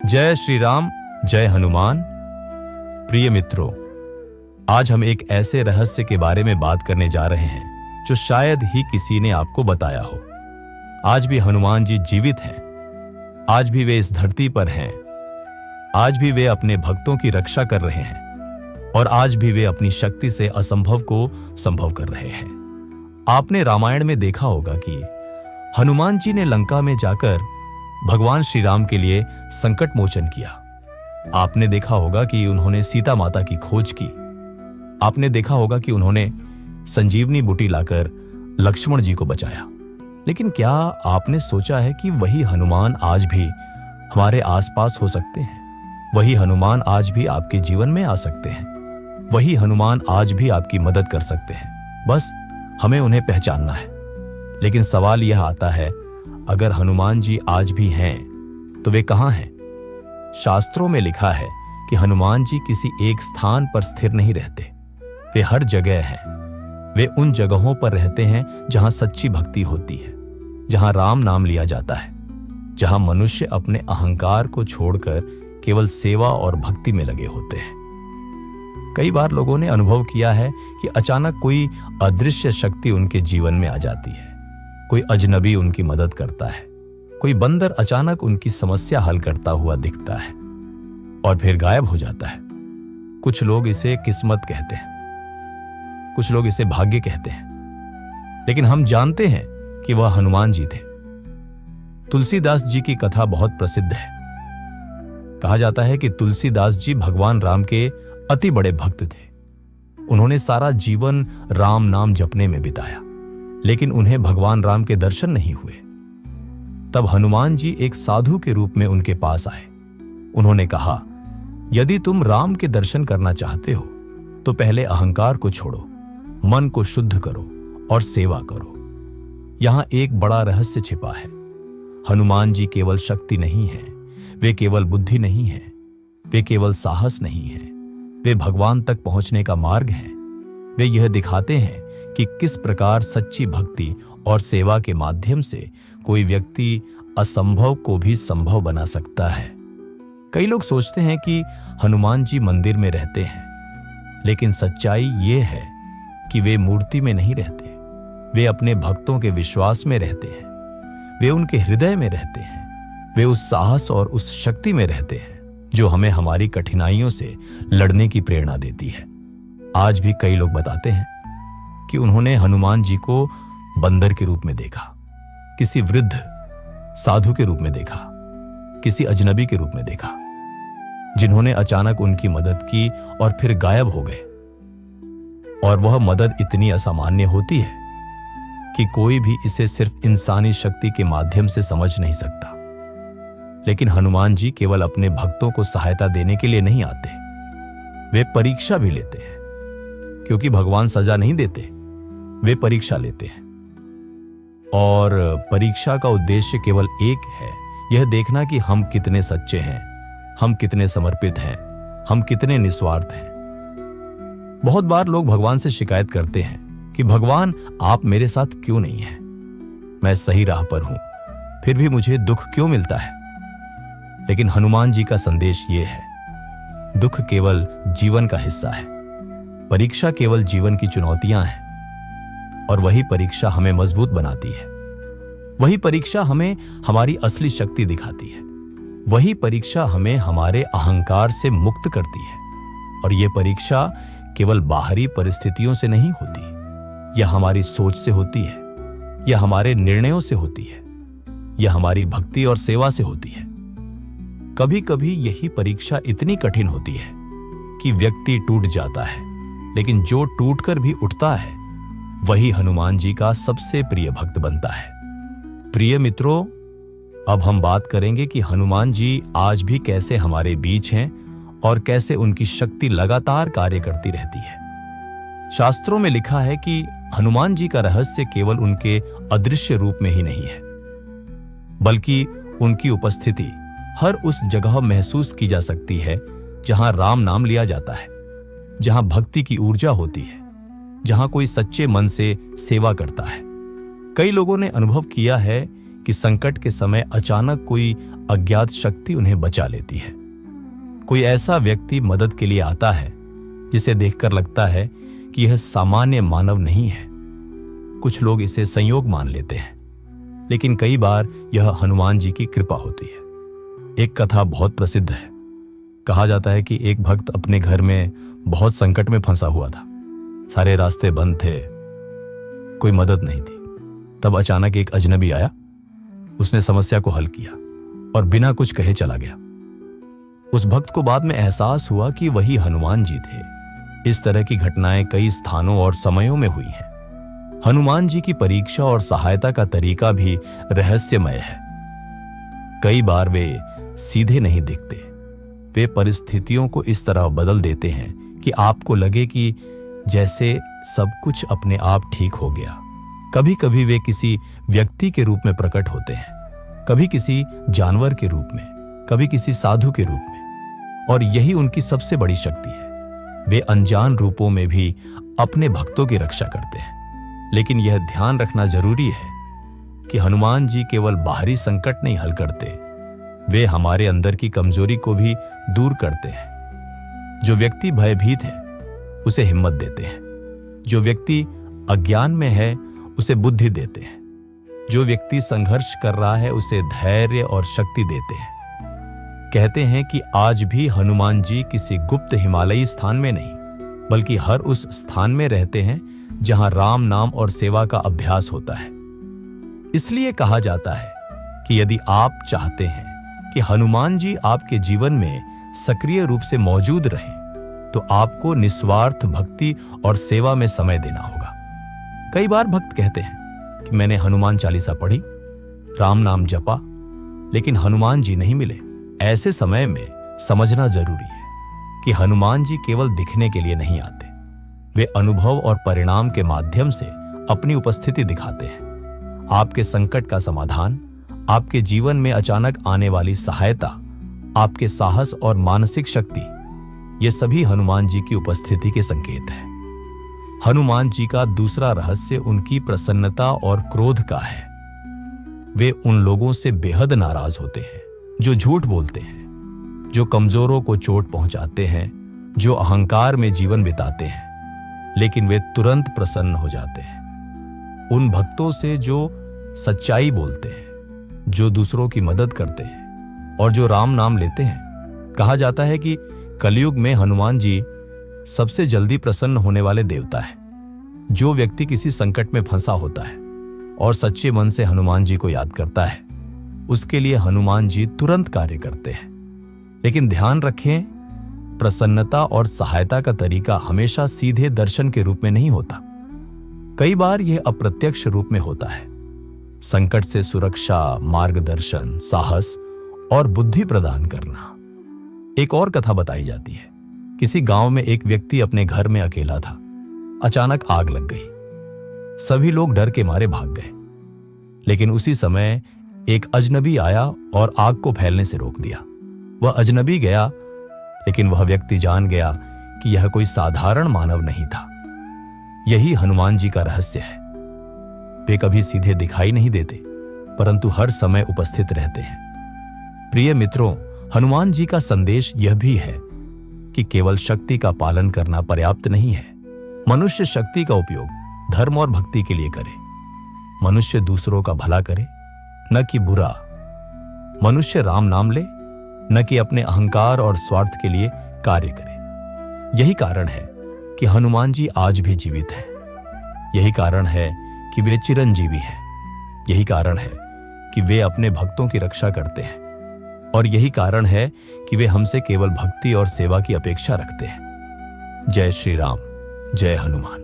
जय श्री राम, जय हनुमान। प्रिय मित्रों, आज हम एक ऐसे रहस्य के बारे में बात करने जा रहे हैं जो शायद ही किसी ने आपको बताया हो। आज भी हनुमान जी जीवित हैं। आज भी वे इस धरती पर हैं। आज भी वे अपने भक्तों की रक्षा कर रहे हैं और आज भी वे अपनी शक्ति से असंभव को संभव कर रहे हैं। आपने रामायण में देखा होगा कि हनुमान जी ने लंका में जाकर भगवान श्री राम के लिए संकट मोचन किया। आपने देखा होगा कि उन्होंने सीता माता की खोज की। आपने देखा होगा कि उन्होंने संजीवनी बूटी लाकर लक्ष्मण जी को बचाया। लेकिन क्या आपने सोचा है कि वही हनुमान आज भी हमारे आसपास हो सकते हैं? वही हनुमान आज भी आपके जीवन में आ सकते हैं। वही हनुमान आज भी आपकी मदद कर सकते हैं। बस हमें उन्हें पहचानना है। लेकिन सवाल यह आता है, अगर हनुमान जी आज भी हैं तो वे कहां हैं? शास्त्रों में लिखा है कि हनुमान जी किसी एक स्थान पर स्थिर नहीं रहते। वे हर जगह हैं। वे उन जगहों पर रहते हैं जहां सच्ची भक्ति होती है, जहां राम नाम लिया जाता है, जहां मनुष्य अपने अहंकार को छोड़कर केवल सेवा और भक्ति में लगे होते हैं। कई बार लोगों ने अनुभव किया है कि अचानक कोई अदृश्य शक्ति उनके जीवन में आ जाती है। कोई अजनबी उनकी मदद करता है। कोई बंदर अचानक उनकी समस्या हल करता हुआ दिखता है और फिर गायब हो जाता है। कुछ लोग इसे किस्मत कहते हैं, कुछ लोग इसे भाग्य कहते हैं, लेकिन हम जानते हैं कि वह हनुमान जी थे। तुलसीदास जी की कथा बहुत प्रसिद्ध है। कहा जाता है कि तुलसीदास जी भगवान राम के अति बड़े भक्त थे। उन्होंने सारा जीवन राम नाम जपने में बिताया, लेकिन उन्हें भगवान राम के दर्शन नहीं हुए। तब हनुमान जी एक साधु के रूप में उनके पास आए। उन्होंने कहा, यदि तुम राम के दर्शन करना चाहते हो तो पहले अहंकार को छोड़ो, मन को शुद्ध करो और सेवा करो। यहां एक बड़ा रहस्य छिपा है। हनुमान जी केवल शक्ति नहीं है, वे केवल बुद्धि नहीं है, वे केवल साहस नहीं है, वे भगवान तक पहुंचने का मार्ग है। वे यह दिखाते हैं कि किस प्रकार सच्ची भक्ति और सेवा के माध्यम से कोई व्यक्ति असंभव को भी संभव बना सकता है। कई लोग सोचते हैं कि हनुमान जी मंदिर में रहते हैं, लेकिन सच्चाई ये है कि वे मूर्ति में नहीं रहते। वे अपने भक्तों के विश्वास में रहते हैं। वे उनके हृदय में रहते हैं। वे उस साहस और उस शक्ति में रहते हैं जो हमें हमारी कठिनाइयों से लड़ने की प्रेरणा देती है। आज भी कई लोग बताते हैं कि उन्होंने हनुमान जी को बंदर के रूप में देखा, किसी वृद्ध साधु के रूप में देखा, किसी अजनबी के रूप में देखा, जिन्होंने अचानक उनकी मदद की और फिर गायब हो गए। और वह मदद इतनी असामान्य होती है कि कोई भी इसे सिर्फ इंसानी शक्ति के माध्यम से समझ नहीं सकता। लेकिन हनुमान जी केवल अपने भक्तों को सहायता देने के लिए नहीं आते। वे परीक्षा भी लेते हैं, क्योंकि भगवान सजा नहीं देते, वे परीक्षा लेते हैं। और परीक्षा का उद्देश्य केवल एक है, यह देखना कि हम कितने सच्चे हैं, हम कितने समर्पित हैं, हम कितने निस्वार्थ हैं। बहुत बार लोग भगवान से शिकायत करते हैं कि भगवान, आप मेरे साथ क्यों नहीं हैं? मैं सही राह पर हूं, फिर भी मुझे दुख क्यों मिलता है? लेकिन हनुमान जी का संदेश यह है, दुख केवल जीवन का हिस्सा है। परीक्षा केवल जीवन की चुनौतियां हैं, और वही परीक्षा हमें मजबूत बनाती है। वही परीक्षा हमें हमारी असली शक्ति दिखाती है। वही परीक्षा हमें हमारे अहंकार से मुक्त करती है। और यह परीक्षा केवल बाहरी परिस्थितियों से नहीं होती, यह हमारी सोच से होती है, यह हमारे निर्णयों से होती है, यह हमारी भक्ति और सेवा से होती है। कभी कभी यही परीक्षा इतनी कठिन होती है कि व्यक्ति टूट जाता है, लेकिन जो टूटकर भी उठता है वही हनुमान जी का सबसे प्रिय भक्त बनता है। प्रिय मित्रों, अब हम बात करेंगे कि हनुमान जी आज भी कैसे हमारे बीच हैं और कैसे उनकी शक्ति लगातार कार्य करती रहती है। शास्त्रों में लिखा है कि हनुमान जी का रहस्य केवल उनके अदृश्य रूप में ही नहीं है, बल्कि उनकी उपस्थिति हर उस जगह महसूस की जा सकती है जहां राम नाम लिया जाता है, जहां भक्ति की ऊर्जा होती है, जहां कोई सच्चे मन से सेवा करता है। कई लोगों ने अनुभव किया है कि संकट के समय अचानक कोई अज्ञात शक्ति उन्हें बचा लेती है। कोई ऐसा व्यक्ति मदद के लिए आता है जिसे देखकर लगता है कि यह सामान्य मानव नहीं है। कुछ लोग इसे संयोग मान लेते हैं, लेकिन कई बार यह हनुमान जी की कृपा होती है। एक कथा बहुत प्रसिद्ध है। कहा जाता है कि एक भक्त अपने घर में बहुत संकट में फंसा हुआ था। सारे रास्ते बंद थे, कोई मदद नहीं थी। तब अचानक एक अजनबी आया। उसने समस्या को हल किया और बिना कुछ कहे चला गया। उस भक्त को बाद में एहसास हुआ कि वही हनुमान जी थे। इस तरह की घटनाएं कई स्थानों और समयों में हुई हैं। हनुमान जी की परीक्षा और सहायता का तरीका भी रहस्यमय है। कई बार वे सीधे नहीं दिखते। वे परिस्थितियों को इस तरह बदल देते हैं कि आपको लगे कि जैसे सब कुछ अपने आप ठीक हो गया। कभी कभी वे किसी व्यक्ति के रूप में प्रकट होते हैं, कभी किसी जानवर के रूप में, कभी किसी साधु के रूप में। और यही उनकी सबसे बड़ी शक्ति है। वे अनजान रूपों में भी अपने भक्तों की रक्षा करते हैं। लेकिन यह ध्यान रखना जरूरी है कि हनुमान जी केवल बाहरी संकट नहीं हल करते, वे हमारे अंदर की कमजोरी को भी दूर करते हैं। जो व्यक्ति भयभीत है उसे हिम्मत देते हैं। जो व्यक्ति अज्ञान में है उसे बुद्धि देते हैं। जो व्यक्ति संघर्ष कर रहा है उसे धैर्य और शक्ति देते हैं। कहते हैं कि आज भी हनुमान जी किसी गुप्त हिमालयी स्थान में नहीं, बल्कि हर उस स्थान में रहते हैं जहां राम नाम और सेवा का अभ्यास होता है। इसलिए कहा जाता है कि यदि आप चाहते हैं कि हनुमान जी आपके जीवन में सक्रिय रूप से मौजूद रहें, तो आपको निस्वार्थ भक्ति और सेवा में समय देना होगा। कई बार भक्त कहते हैं कि मैंने हनुमान चालीसा पढ़ी, राम नाम जपा, लेकिन हनुमान जी नहीं मिले। ऐसे समय में समझना जरूरी है कि हनुमान जी केवल दिखने के लिए नहीं आते। वे अनुभव और परिणाम के माध्यम से अपनी उपस्थिति दिखाते हैं। आपके संकट का समाधान, आपके जीवन में अचानक आने वाली सहायता, आपके साहस और मानसिक शक्ति, ये सभी हनुमान जी की उपस्थिति के संकेत हैं। हनुमान जी का दूसरा रहस्य उनकी प्रसन्नता और क्रोध का है। वे उन लोगों से बेहद नाराज होते हैं जो झूठ बोलते हैं, जो कमजोरों को चोट पहुंचाते हैं, जो अहंकार में जीवन बिताते हैं, लेकिन वे तुरंत प्रसन्न हो जाते हैं। उन भक्तों से जो सच्चाई बोलते हैं, जो दूसरों की मदद करते हैं और जो राम नाम लेते हैं। कहा जाता है कि कलयुग में हनुमान जी सबसे जल्दी प्रसन्न होने वाले देवता हैं। जो व्यक्ति किसी संकट में फंसा होता है और सच्चे मन से हनुमान जी को याद करता है, उसके लिए हनुमान जी तुरंत कार्य करते हैं। लेकिन ध्यान रखें, प्रसन्नता और सहायता का तरीका हमेशा सीधे दर्शन के रूप में नहीं होता। कई बार यह अप्रत्यक्ष रूप में होता है। संकट से सुरक्षा, मार्गदर्शन, साहस और बुद्धि प्रदान करना। एक और कथा बताई जाती है। किसी गांव में एक व्यक्ति अपने घर में अकेला था। अचानक आग लग गई। सभी लोग डर के मारे भाग गए, लेकिन उसी समय एक अजनबी आया और आग को फैलने से रोक दिया। वह अजनबी गया, लेकिन वह व्यक्ति जान गया कि यह कोई साधारण मानव नहीं था। यही हनुमान जी का रहस्य है। वे कभी सीधे दिखाई नहीं देते, परंतु हर समय उपस्थित रहते हैं। प्रिय मित्रों, हनुमान जी का संदेश यह भी है कि केवल शक्ति का पालन करना पर्याप्त नहीं है। मनुष्य शक्ति का उपयोग धर्म और भक्ति के लिए करे। मनुष्य दूसरों का भला करे, न कि बुरा। मनुष्य राम नाम ले, न कि अपने अहंकार और स्वार्थ के लिए कार्य करे। यही कारण है कि हनुमान जी आज भी जीवित हैं। यही कारण है कि वे चिरंजीवी हैं। यही कारण है कि वे अपने भक्तों की रक्षा करते हैं। और यही कारण है कि वे हमसे केवल भक्ति और सेवा की अपेक्षा रखते हैं। जय श्री राम, जय हनुमान।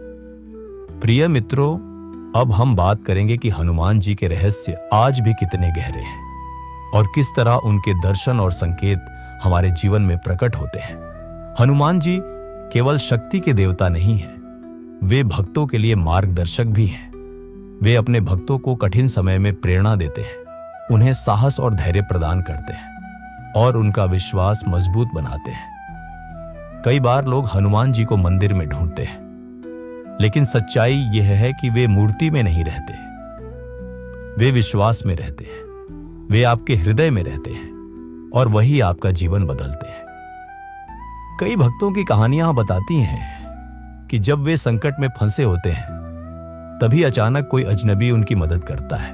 प्रिय मित्रों, अब हम बात करेंगे कि हनुमान जी के रहस्य आज भी कितने गहरे हैं और किस तरह उनके दर्शन और संकेत हमारे जीवन में प्रकट होते हैं। हनुमान जी केवल शक्ति के देवता नहीं हैं, वे भक्तों के लिए मार्गदर्शक भी हैं। वे अपने भक्तों को कठिन समय में प्रेरणा देते हैं, उन्हें साहस और धैर्य प्रदान करते हैं और उनका विश्वास मजबूत बनाते हैं। कई बार लोग हनुमान जी को मंदिर में ढूंढते हैं, लेकिन सच्चाई यह है कि वे मूर्ति में नहीं रहते। वे विश्वास में रहते हैं, वे आपके हृदय में रहते हैं और वही आपका जीवन बदलते हैं। कई भक्तों की कहानियां बताती हैं कि जब वे संकट में फंसे होते हैं तभी अचानक कोई अजनबी उनकी मदद करता है।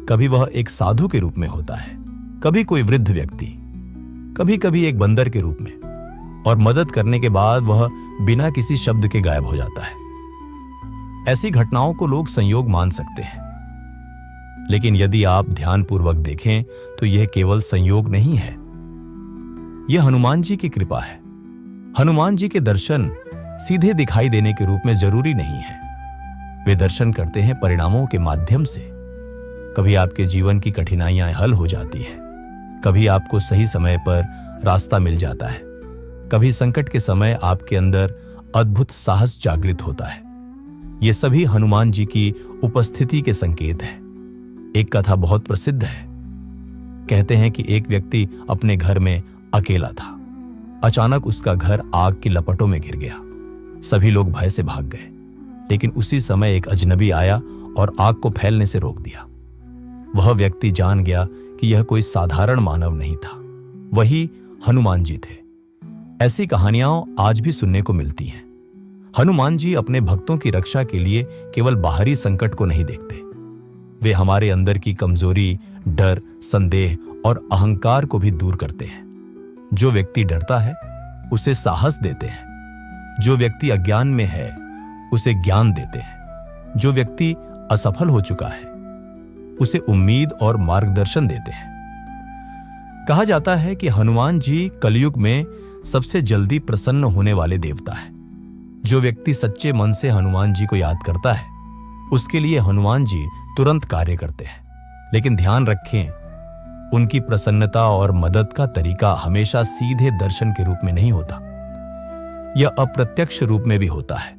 कभी वह एक साधु के रूप में होता है, कभी कोई वृद्ध व्यक्ति, कभी कभी एक बंदर के रूप में, और मदद करने के बाद वह बिना किसी शब्द के गायब हो जाता है। ऐसी घटनाओं को लोग संयोग मान सकते हैं, लेकिन यदि आप ध्यानपूर्वक देखें तो यह केवल संयोग नहीं है, यह हनुमान जी की कृपा है। हनुमान जी के दर्शन सीधे दिखाई देने के रूप में जरूरी नहीं है, वे दर्शन करते हैं परिणामों के माध्यम से। कभी आपके जीवन की कठिनाइयां हल हो जाती हैं, कभी आपको सही समय पर रास्ता मिल जाता है, कभी संकट के समय आपके अंदर अद्भुत साहस जागृत होता है। ये सभी हनुमान जी की उपस्थिति के संकेत हैं। एक कथा बहुत प्रसिद्ध है। कहते हैं कि एक व्यक्ति अपने घर में अकेला था। अचानक उसका घर आग की लपटों में घिर गया। सभी लोग भय से भाग गए, लेकिन उसी समय एक अजनबी आया और आग को फैलने से रोक दिया। वह व्यक्ति जान गया कि यह कोई साधारण मानव नहीं था, वही हनुमान जी थे। ऐसी कहानियां आज भी सुनने को मिलती हैं। हनुमान जी अपने भक्तों की रक्षा के लिए केवल बाहरी संकट को नहीं देखते, वे हमारे अंदर की कमजोरी, डर, संदेह और अहंकार को भी दूर करते हैं। जो व्यक्ति डरता है उसे साहस देते हैं, जो व्यक्ति अज्ञान में है उसे ज्ञान देते हैं, जो व्यक्ति असफल हो चुका है उसे उम्मीद और मार्गदर्शन देते हैं। कहा जाता है कि हनुमान जी कलयुग में सबसे जल्दी प्रसन्न होने वाले देवता हैं। जो व्यक्ति सच्चे मन से हनुमान जी को याद करता है उसके लिए हनुमान जी तुरंत कार्य करते हैं। लेकिन ध्यान रखें, उनकी प्रसन्नता और मदद का तरीका हमेशा सीधे दर्शन के रूप में नहीं होता, यह अप्रत्यक्ष रूप में भी होता है।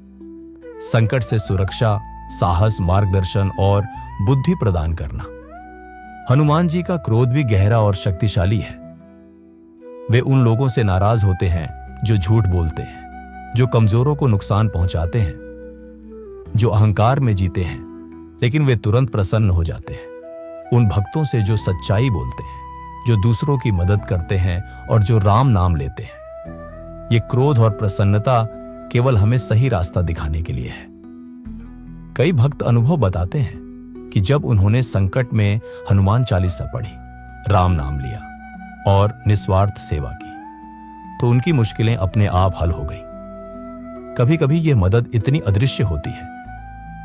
संकट से सुरक्षा, साहस, मार्गदर्शन और बुद्धि प्रदान करना। हनुमान जी का क्रोध भी गहरा और शक्तिशाली है। वे उन लोगों से नाराज होते हैं जो झूठ बोलते हैं, जो कमजोरों को नुकसान पहुंचाते हैं, जो अहंकार में जीते हैं, लेकिन वे तुरंत प्रसन्न हो जाते हैं। उन भक्तों से जो सच्चाई बोलते हैं, जो दूसरों की मदद करते हैं और जो राम नाम लेते हैं। ये क्रोध और प्रसन्नता केवल हमें सही रास्ता दिखाने के लिए है। कई भक्त अनुभव बताते हैं कि जब उन्होंने संकट में हनुमान चालीसा पढ़ी, राम नाम लिया और निस्वार्थ सेवा की, तो उनकी मुश्किलें अपने आप हल हो गईं। कभी कभी यह मदद इतनी अदृश्य होती है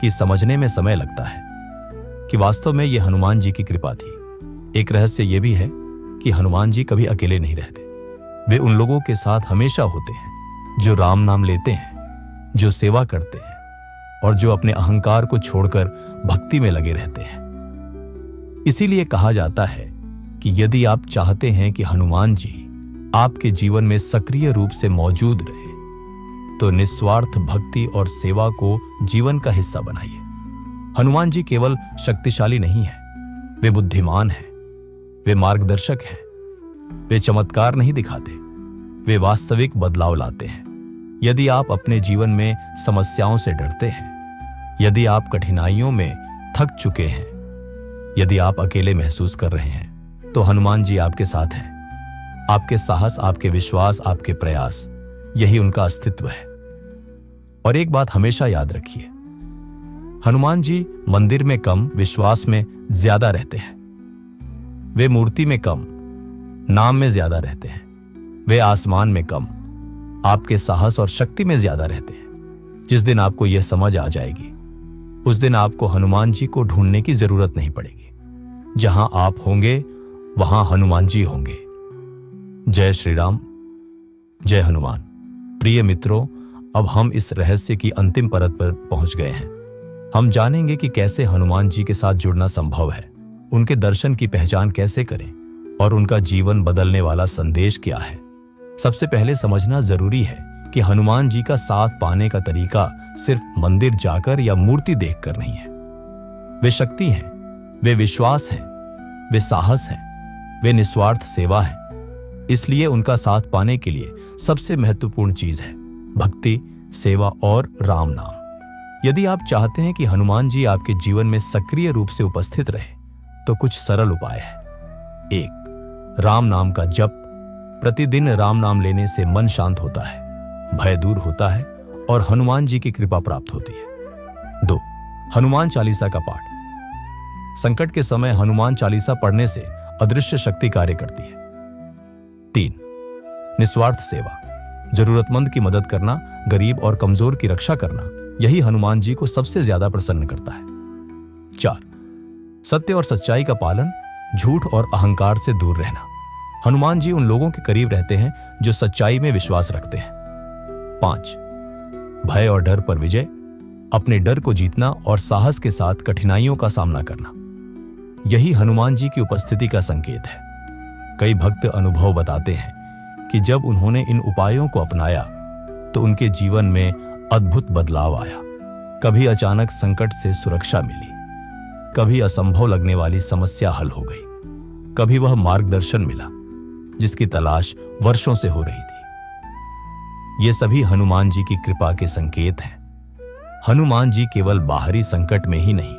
कि समझने में समय लगता है कि वास्तव में यह हनुमान जी की कृपा थी। एक रहस्य यह भी है कि हनुमान जी कभी अकेले नहीं रहते, वे उन लोगों के साथ हमेशा होते हैं जो राम नाम लेते हैं, जो सेवा करते हैं और जो अपने अहंकार को छोड़कर भक्ति में लगे रहते हैं। इसीलिए कहा जाता है कि यदि आप चाहते हैं कि हनुमान जी आपके जीवन में सक्रिय रूप से मौजूद रहे तो निस्वार्थ भक्ति और सेवा को जीवन का हिस्सा बनाइए। हनुमान जी केवल शक्तिशाली नहीं है, वे बुद्धिमान हैं, वे मार्गदर्शक हैं, वे चमत्कार नहीं दिखाते, वे वास्तविक बदलाव लाते हैं। यदि आप अपने जीवन में समस्याओं से डरते हैं, यदि आप कठिनाइयों में थक चुके हैं, यदि आप अकेले महसूस कर रहे हैं, तो हनुमान जी आपके साथ हैं। आपके साहस, आपके विश्वास, आपके प्रयास, यही उनका अस्तित्व है। और एक बात हमेशा याद रखिए, हनुमान जी मंदिर में कम, विश्वास में ज्यादा रहते हैं। वे मूर्ति में कम, नाम में ज्यादा रहते हैं। वे आसमान में कम, आपके साहस और शक्ति में ज्यादा रहते हैं। जिस दिन आपको यह समझ आ जाएगी, उस दिन आपको हनुमान जी को ढूंढने की जरूरत नहीं पड़ेगी। जहां आप होंगे वहां हनुमान जी होंगे। जय श्री राम, जय हनुमान। प्रिय मित्रों, अब हम इस रहस्य की अंतिम परत पर पहुंच गए हैं। हम जानेंगे कि कैसे हनुमान जी के साथ जुड़ना संभव है, उनके दर्शन की पहचान कैसे करें और उनका जीवन बदलने वाला संदेश क्या है। सबसे पहले समझना जरूरी है कि हनुमान जी का साथ पाने का तरीका सिर्फ मंदिर जाकर या मूर्ति देखकर नहीं है। वे शक्ति हैं, वे विश्वास हैं, वे साहस हैं, वे निस्वार्थ सेवा हैं। इसलिए उनका साथ पाने के लिए सबसे महत्वपूर्ण चीज है भक्ति, सेवा और राम नाम। यदि आप चाहते हैं कि हनुमान जी आपके जीवन में सक्रिय रूप से उपस्थित रहे तो कुछ सरल उपाय है। 1. राम नाम का जप। प्रतिदिन राम नाम लेने से मन शांत होता है, भय दूर होता है और हनुमान जी की कृपा प्राप्त होती है। 2. हनुमान चालीसा का पाठ। संकट के समय हनुमान चालीसा पढ़ने से अदृश्य शक्ति कार्य करती है। 3. निस्वार्थ सेवा। जरूरतमंद की मदद करना, गरीब और कमजोर की रक्षा करना, यही हनुमान जी को सबसे ज्यादा प्रसन्न करता है। 4. सत्य और सच्चाई का पालन, झूठ और अहंकार से दूर रहना। हनुमान जी उन लोगों के करीब रहते हैं जो सच्चाई में विश्वास रखते हैं। 5. भय और डर पर विजय। अपने डर को जीतना और साहस के साथ कठिनाइयों का सामना करना, यही हनुमान जी की उपस्थिति का संकेत है। कई भक्त अनुभव बताते हैं कि जब उन्होंने इन उपायों को अपनाया तो उनके जीवन में अद्भुत बदलाव आया। कभी अचानक संकट से सुरक्षा मिली, कभी असंभव लगने वाली समस्या हल हो गई, कभी वह मार्गदर्शन मिला जिसकी तलाश वर्षों से हो रही थी। ये सभी हनुमान जी की कृपा के संकेत हैं। हनुमान जी केवल बाहरी संकट में ही नहीं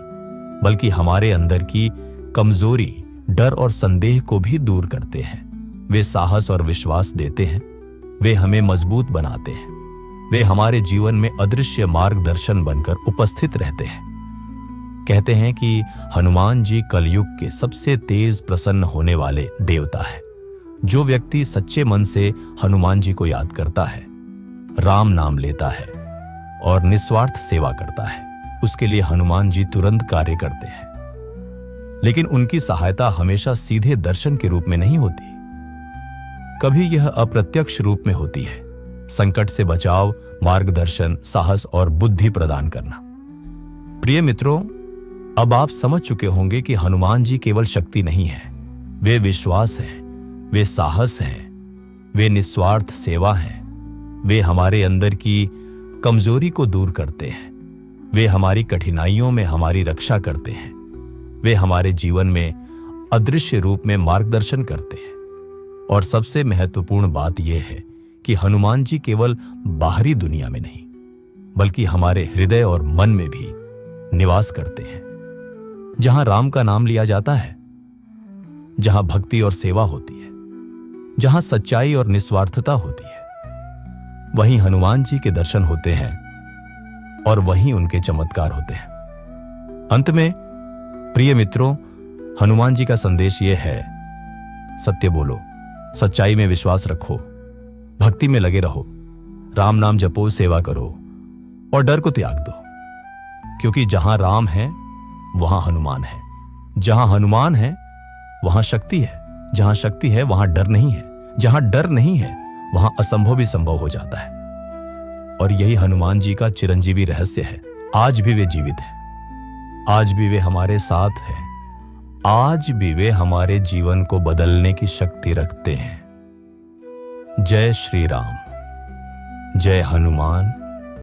बल्कि हमारे अंदर की कमजोरी, डर और संदेह को भी दूर करते हैं। वे साहस और विश्वास देते हैं, वे हमें मजबूत बनाते हैं, वे हमारे जीवन में अदृश्य मार्गदर्शन बनकर उपस्थित रहते हैं। कहते हैं कि हनुमान जी कलयुग के सबसे तेज प्रसन्न होने वाले देवता है। जो व्यक्ति सच्चे मन से हनुमान जी को याद करता है, राम नाम लेता है और निस्वार्थ सेवा करता है, उसके लिए हनुमान जी तुरंत कार्य करते हैं। लेकिन उनकी सहायता हमेशा सीधे दर्शन के रूप में नहीं होती, कभी यह अप्रत्यक्ष रूप में होती है। संकट से बचाव, मार्गदर्शन, साहस और बुद्धि प्रदान करना। प्रिय मित्रों, अब आप समझ चुके होंगे कि हनुमान जी केवल शक्ति नहीं है, वे विश्वास हैं, वे साहस हैं, वे निस्वार्थ सेवा हैं। वे हमारे अंदर की कमजोरी को दूर करते हैं, वे हमारी कठिनाइयों में हमारी रक्षा करते हैं, वे हमारे जीवन में अदृश्य रूप में मार्गदर्शन करते हैं। और सबसे महत्वपूर्ण बात यह है कि हनुमान जी केवल बाहरी दुनिया में नहीं बल्कि हमारे हृदय और मन में भी निवास करते हैं। जहां राम का नाम लिया जाता है, जहां भक्ति और सेवा होती है, जहां सच्चाई और निस्वार्थता होती है, वहीं हनुमान जी के दर्शन होते हैं और वहीं उनके चमत्कार होते हैं। अंत में प्रिय मित्रों, हनुमान जी का संदेश यह है, सत्य बोलो, सच्चाई में विश्वास रखो, भक्ति में लगे रहो, राम नाम जपो, सेवा करो और डर को त्याग दो। क्योंकि जहां राम है वहां हनुमान है, जहां हनुमान है वहां शक्ति है, जहां शक्ति है वहां डर नहीं है, जहां डर नहीं है वहां असंभव भी संभव हो जाता है। और यही हनुमान जी का चिरंजीवी रहस्य है। आज भी वे जीवित हैं, आज भी वे हमारे साथ हैं, आज भी वे हमारे जीवन को बदलने की शक्ति रखते हैं। जय श्री राम, जय हनुमान।